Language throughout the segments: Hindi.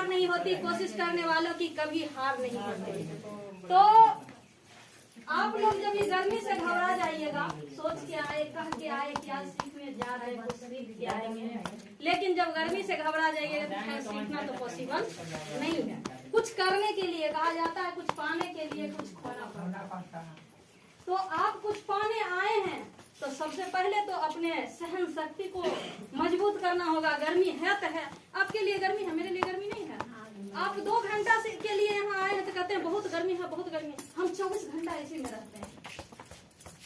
हार नहीं होती, कोशिश करने वालों की कभी हार नहीं होती। तो आप लोग जब ये गर्मी से घबरा जाइएगा, सोच के आए, कह के आए कि आज सीखने जा रहे हैं, कुछ सीख के आएंगे, लेकिन जब गर्मी से घबरा जाइएगा तो खैर सीखना तो पॉसिबल नहीं है। कुछ करने के लिए कहा जाता है, कुछ पाने के लिए कुछ खोना पड़ता है। तो आप कुछ पाने आए हैं तो सबसे पहले तो अपने सहन शक्ति को मजबूत करना होगा। गर्मी है तो है, आपके लिए गर्मी है, मेरे लिए गर्मी नहीं है। आप 2 घंटा से के लिए यहाँ आए हैं तो कहते हैं बहुत गर्मी है, बहुत गर्मी है। हम 24 घंटा इसी में रहते हैं,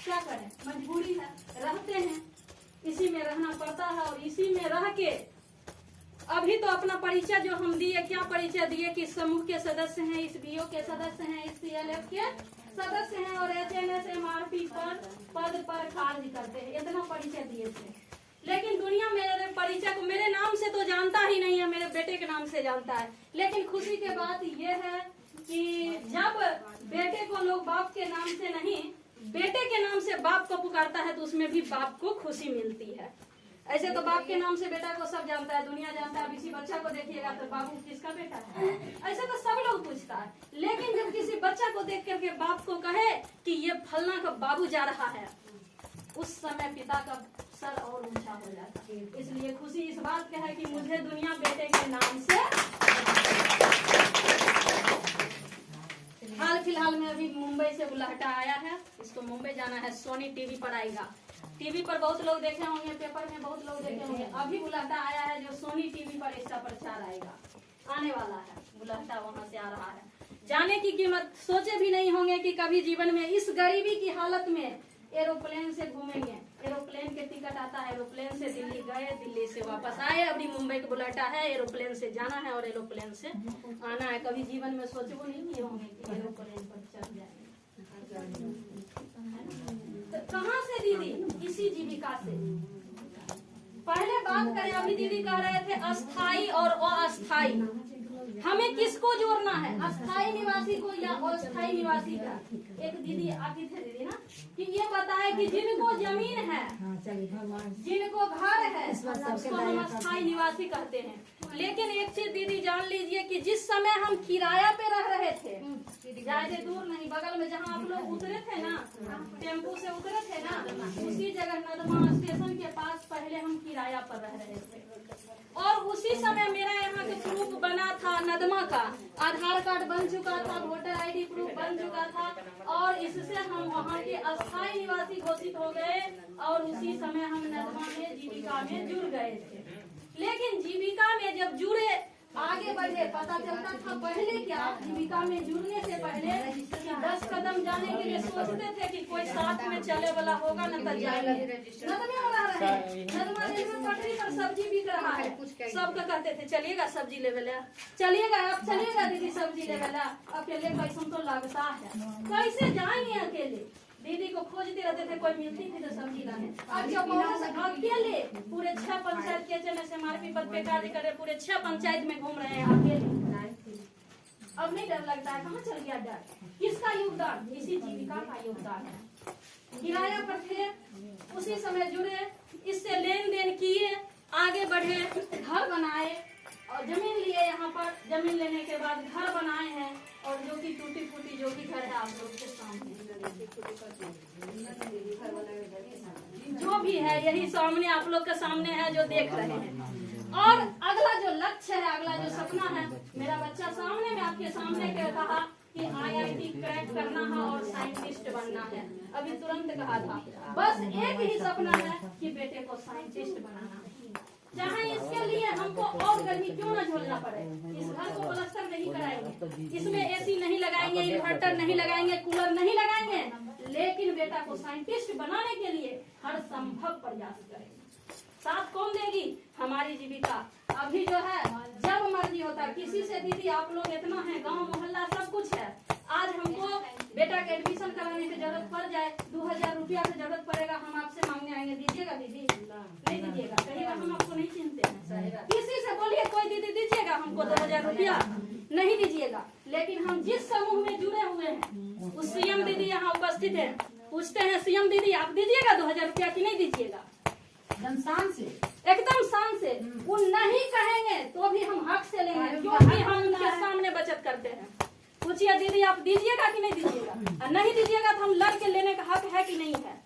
क्या करें, मजबूरी है, रहते हैं, इसी में रहना पड़ता है। और इसी में रह के अभी तो अपना परिचय जो हम दिए, क्या परिचय दिए कि समूह के सदस्य हैं, इस बीओ के सदस्य हैं, इस CLF के सदस्य हैं और HNS MRP पद पर कार्य करते हैं, इतना परिचय दिए थे। लेकिन दुनिया मेरे परिचय को मेरे नाम से तो जानता ही नहीं है, मेरे बेटे के नाम से जानता है। लेकिन खुशी की बात यह है कि जब बेटे को लोग बाप के नाम से नहीं, बेटे के नाम से बाप को पुकारता है तो उसमें भी बाप को खुशी मिलती है। ऐसे तो बाप के नाम से बेटा को सब जानता है, दुनिया जानता है। अब किसी बच्चा को देखिएगा तो बाबू किसका बेटा है, ऐसे तो सब लोग पूछता है। लेकिन जब किसी बच्चा को देख करके बाप को कहे कि ये फलना का बाबू जा रहा है, उस समय पिता का सर और ऊंचा हो जाता है। इसलिए खुशी इस बात का है कि मुझे दुनिया बेटे के नाम से। हाल फिलहाल में अभी मुंबई से बुलाहटा आया है, इसको मुंबई जाना है, सोनी टीवी पर आएगा। टीवी पर बहुत लोग देखे होंगे, पेपर में बहुत लोग देखे होंगे। अभी बुलाहटा आया है जो सोनी टीवी पर इसका प्रचार आएगा, आने वाला है। बुलाहटा वहां से आ रहा है, जाने की कीमत सोचे भी नहीं होंगे कि कभी जीवन में इस गरीबी की हालत में एरोप्लेन से घूमेंगे। एरोप्लेन के टिकट आता है, एरोप्लेन से दिल्ली गए, दिल्ली से वापस आए, अभी मुंबई को बुलाटा है, एरोप्लेन से जाना है और एरोप्लेन से आना है। कभी जीवन में सोचे वो नहीं किए होंगे कि एरोप्लेन पर चढ़ जाएंगे। तो कहाँ से दीदी? इसी जीविका से। पहले बात करें, अभी दीदी कह रहे थे अस्थाई और अस्थाई, हमें किसको जोड़ना है, अस्थाई निवासी को या अस्थाई निवासी का? एक दीदी आती थे दीदी ना कि ये बताए कि जिनको जमीन है, जिनको घर है, उसको हम अस्थाई निवासी कहते हैं। लेकिन एक चीज दीदी जान लीजिए कि जिस समय हम किराया पे रह रहे थे, ज्यादा दूर नहीं, बगल में जहाँ आप लोग उतरे थे ना, टेम्पू से उतरे थे ना, उसी जगह नदमा स्टेशन के पास पहले हम किराया पर रह रहे थे। और उसी समय मेरा यहाँ के प्रूफ बना था, नदमा का आधार कार्ड बन चुका था, वोटर ID प्रूफ बन चुका था, और इससे हम वहाँ के अस्थायी निवासी घोषित हो गए। और उसी समय हम नदमा में जीविका में जुड़ गए थे। लेकिन जीविका में जब जुड़े, आगे बढ़े, पता चलता था पहले क्या, जीविका में जुड़ने से पहले 10 कदम जाने के लिए सोचते थे कि कोई साथ में चले वाला होगा न तो जाएंगे। नदमे में रह रहे हैं, नदमा रेलवे पटरी पर सब्जी बिक रहा है, सबका कहते थे चलिएगा सब्जी ले वाला, चलिएगा आप, चलिएगा दीदी सब्जी ले वाला। अकेले पैसा तो लगता है, कैसे जाएंगे अकेले? दीदी को खोजते रहते थे, कोई मिलती थी तो सब्जी लाने। अब जब अकेले पूरे 6 पंचायत के HNS MRP पद पे कार्य कर रहे, पूरे 6 पंचायत में घूम रहे हैं अकेले। अब नहीं डर लगता है, कहाँ चल गया डर? किसका योगदान? इसी जीविका का योगदान है। किराया पर थे, उसी समय जुड़े, इससे लेन देन किए, आगे बढ़े, घर बनाए और जमीन लिए। यहाँ पर जमीन लेने के बाद घर बनाए हैं, और जो कि टूटी फूटी जो भी घर है आप लोग के सामने, जो भी है यही सामने आप लोग के सामने है जो देख रहे हैं। और अगला जो लक्ष्य है, अगला जो सपना है, मेरा बच्चा सामने में आपके सामने कहा कि IIT क्रैक करना है और साइंटिस्ट बनना है। अभी तुरंत कहा था, बस एक ही सपना है कि बेटे को साइंटिस्ट बनाना है। चाहे इसके लिए हमको और गर्मी क्यों न झेलना पड़े, इस घर को प्लास्टर नहीं कराएंगे, इसमें AC नहीं लगाएंगे, इन्वर्टर नहीं लगाएंगे, कूलर नहीं लगाएंगे, लेकिन बेटा को साइंटिस्ट बनाने के लिए हर संभव प्रयास करेंगे। साथ कौन देगी? हमारी जीविका। अभी जो है जब मर्जी होता, किसी से दीदी आप लोग इतना है, गांव मोहल्ला सब कुछ है। आज हमको बेटा के एडमिशन कराने की जरूरत पड़ जाए, 2000 रुपया की जरूरत पड़ेगा, हम आपसे मांगने आएंगे, दीजिएगा दीदी? नहीं दीजिएगा, कहिएगा हम आपको नहीं चिंते हैं। किसी से बोलिए कोई दीदी दीजिएगा हमको 2000 रुपया, नहीं दीजिएगा। लेकिन हम जिस समूह में जुड़े हुए हैं, उस CM दीदी यहाँ उपस्थित है, पूछते हैं CM दीदी आप दीजिएगा 2000 रुपया की नहीं दीजिएगा? शान से, एकदम शान से। वो नहीं कहेंगे तो भी हम हक से लेंगे, क्योंकि हम उनके सामने बचत करते हैं। पूछिए दीदी आप दीजिएगा कि नहीं दीजिएगा, और नहीं दीजिएगा तो हम लड़ के लेने का हक है कि नहीं है?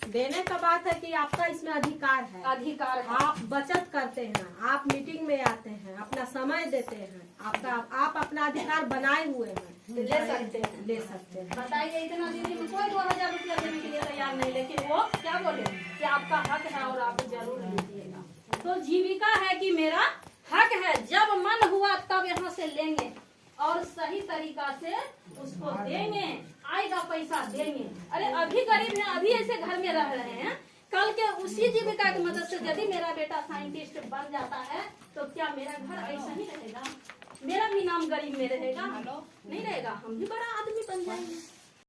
देने का बात है कि आपका इसमें अधिकार है। अधिकार है। आप बचत करते हैं, आप मीटिंग में आते हैं, अपना समय देते हैं, आप अपना अधिकार बनाए हुए हैं, ले सकते हैं। ले सकते हैं। बताइए इतना दीदी में कोई 2000 रुपया देने के लिए तैयार नहीं, लेकिन वो क्या बोले कि आपका हक है और आप जरूर लीजिएगा। तो जीविका है कि मेरा हक है, जब मन हुआ तब यहाँ से लेंगे और सही तरीका से उसको देंगे, आएगा पैसा देंगे। अरे अभी गरीब है, अभी ऐसे घर में रह रहे हैं, कल के उसी जीविका की मदद से यदि मेरा बेटा साइंटिस्ट बन जाता है तो क्या मेरा घर ऐसा ही रहेगा? मेरा भी नाम गरीब में रहेगा? नहीं रहेगा, हम भी बड़ा आदमी बन जाएंगे।